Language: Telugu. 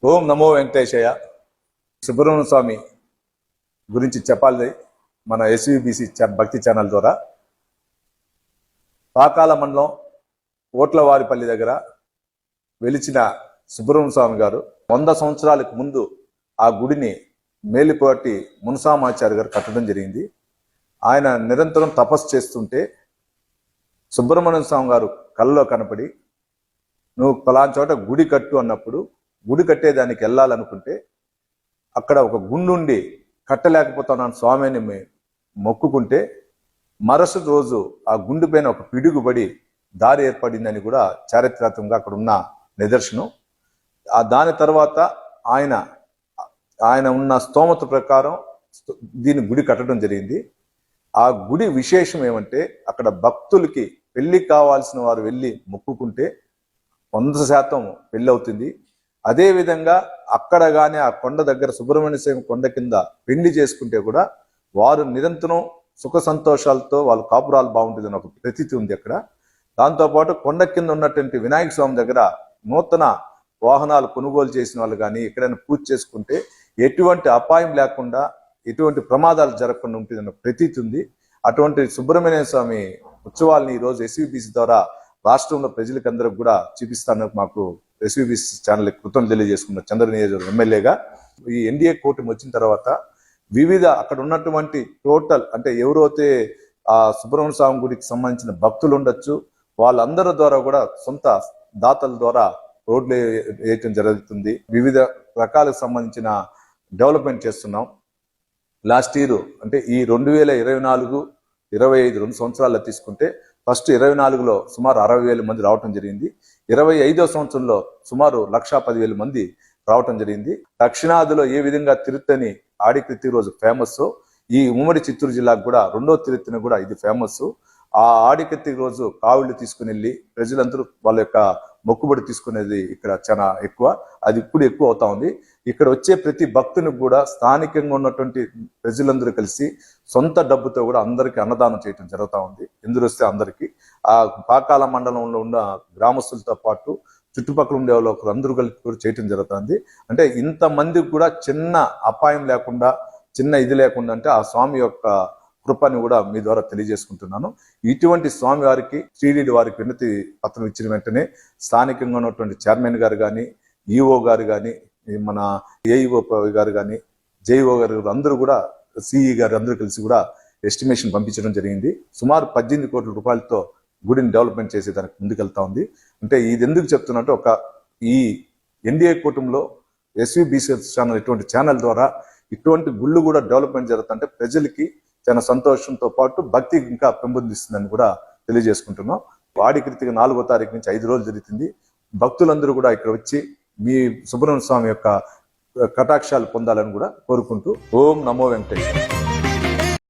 ఓం నమో వెంకటేశయ్య. సుబ్రహ్మణ్య స్వామి గురించి చెప్పాలి మన ఎస్విబిసి భక్తి ఛానల్ ద్వారా. పాకాల మండలం ఓట్లవారిపల్లి దగ్గర వెలిచిన సుబ్రహ్మణ్య స్వామి గారు 100 సంవత్సరాలకు ముందు ఆ గుడిని మేలిపోటి మునసామాచారి గారు కట్టడం జరిగింది. ఆయన నిరంతరం తపస్సు చేస్తుంటే సుబ్రహ్మణ్య స్వామి గారు కళ్ళలో కనపడి, నువ్వు పలానా చోట గుడి కట్టు అన్నప్పుడు, గుడి కట్టేదానికి వెళ్ళాలనుకుంటే అక్కడ ఒక గుండుండి కట్టలేకపోతున్నాను స్వామి అని మొక్కుకుంటే మరుసటి రోజు ఆ గుండు పైన ఒక పిడుగుబడి దారి ఏర్పడిందని కూడా చారిత్రాత్మకంగా అక్కడ ఉన్న నిదర్శనం. దాని తర్వాత ఆయన ఉన్న స్తోమత ప్రకారం దీన్ని గుడి కట్టడం జరిగింది. ఆ గుడి విశేషం ఏమంటే, అక్కడ భక్తులకి పెళ్లి కావాల్సిన వారు వెళ్ళి మొక్కుకుంటే 100% పెళ్లి అవుతుంది. అదేవిధంగా అక్కడ కానీ ఆ కొండ దగ్గర సుబ్రహ్మణ్య స్వామి కొండ కింద పెళ్లి చేసుకుంటే కూడా వారు నిరంతరం సుఖ సంతోషాలతో వాళ్ళ కాపురాలు బాగుంటుందని ఒక ప్రతీతి ఉంది అక్కడ. దాంతోపాటు కొండ కింద ఉన్నటువంటి వినాయక స్వామి దగ్గర నూతన వాహనాలు కొనుగోలు చేసిన వాళ్ళు కానీ ఎక్కడైనా పూజ చేసుకుంటే ఎటువంటి అపాయం లేకుండా, ఎటువంటి ప్రమాదాలు జరగకుండా ఉంటుందన్న ప్రతీతి ఉంది. అటువంటి సుబ్రహ్మణ్య స్వామి ఉత్సవాలని ఈరోజు ఎస్విబిసి ద్వారా రాష్ట్రంలో ప్రజలకు అందరికి కూడా చూపిస్తాను. మాకు ఎస్విబిసి ఛానల్ కృతజ్ఞతలు తెలియజేసుకున్న చంద్ర నియోజకవర్గం ఎమ్మెల్యేగా. ఈ ఎన్డీఏ కూటమి వచ్చిన తర్వాత వివిధ అక్కడ ఉన్నటువంటి టోటల్ అంటే ఎవరైతే ఆ సుబ్రహ్మణ్య స్వామి గుడికి సంబంధించిన భక్తులు ఉండొచ్చు, వాళ్ళందరి ద్వారా కూడా సొంత దాతల ద్వారా రోడ్లు వేయటం జరుగుతుంది. వివిధ రకాలకు సంబంధించిన డెవలప్మెంట్ చేస్తున్నాం. లాస్ట్ ఇయర్ అంటే ఈ 2024, 25 2 సంవత్సరాల్లో తీసుకుంటే ఫస్ట్ 24లో సుమారు 60,000 మంది రావటం జరిగింది. 25వ సంవత్సరంలో సుమారు 1,10,000 మంది రావటం జరిగింది. దక్షిణాదిలో ఏ విధంగా తిరుత్తని ఆడికృతి రోజు ఫేమస్, ఈ ఉమ్మడి చిత్తూరు జిల్లాకు కూడా 2వ తిరుత్తని కూడా ఇది ఫేమస్. ఆ ఆడికత్తి రోజు కావిళ్ళు తీసుకుని వెళ్ళి ప్రజలందరూ వాళ్ళ యొక్క మొక్కుబడి తీసుకునేది ఇక్కడ చాలా ఎక్కువ. అది ఇప్పుడు ఎక్కువ అవుతా ఉంది. ఇక్కడ వచ్చే ప్రతి భక్తునికి కూడా స్థానికంగా ఉన్నటువంటి ప్రజలందరూ కలిసి సొంత డబ్బుతో కూడా అందరికీ అన్నదానం చేయడం జరుగుతూ ఉంది. ఎందుకు వస్తే అందరికీ ఆ పాకాల మండలంలో ఉన్న గ్రామస్తులతో పాటు చుట్టుపక్కల ఉండే వాళ్ళు అందరూ కలిసి కూడా చేయటం జరుగుతుంది. అంటే ఇంతమందికి కూడా చిన్న అపాయం లేకుండా, చిన్న ఇది లేకుండా అంటే ఆ స్వామి యొక్క కృపని కూడా మీ ద్వారా తెలియజేసుకుంటున్నాను. ఇటువంటి స్వామి వారికి శ్రీడీడి వారికి వినతి పత్రం ఇచ్చిన వెంటనే స్థానికంగా ఉన్నటువంటి చైర్మన్ గారు కానీ, ఈఓ గారు కానీ, మన ఏఈఓ గారు కానీ, జేఈఓ గారు అందరూ కూడా, సిఈ గారు అందరూ కలిసి కూడా ఎస్టిమేషన్ పంపించడం జరిగింది. సుమారు 18 కోట్ల రూపాయలతో గుడిని డెవలప్మెంట్ చేసే దానికి ముందుకెళ్తా ఉంది. అంటే ఇది ఎందుకు చెప్తున్నట్టు, ఈ ఎన్డీఏ కూటమిలో ఎస్విబిసి ఛానల్ ఇటువంటి ఛానల్ ద్వారా ఇటువంటి గుళ్ళు కూడా డెవలప్మెంట్ జరుగుతుంటే ప్రజలకి చాలా సంతోషంతో పాటు భక్తి ఇంకా పెంపొందిస్తుందని కూడా తెలియజేసుకుంటున్నాం. వాడికృతిగా 4వ తారీఖు నుంచి 5 రోజులు జరుగుతుంది. భక్తులందరూ కూడా ఇక్కడ వచ్చి మీ సుబ్రహ్మణ్య స్వామి యొక్క కటాక్షాలు పొందాలని కూడా కోరుకుంటూ ఓం నమో వెంకటేశ్వర.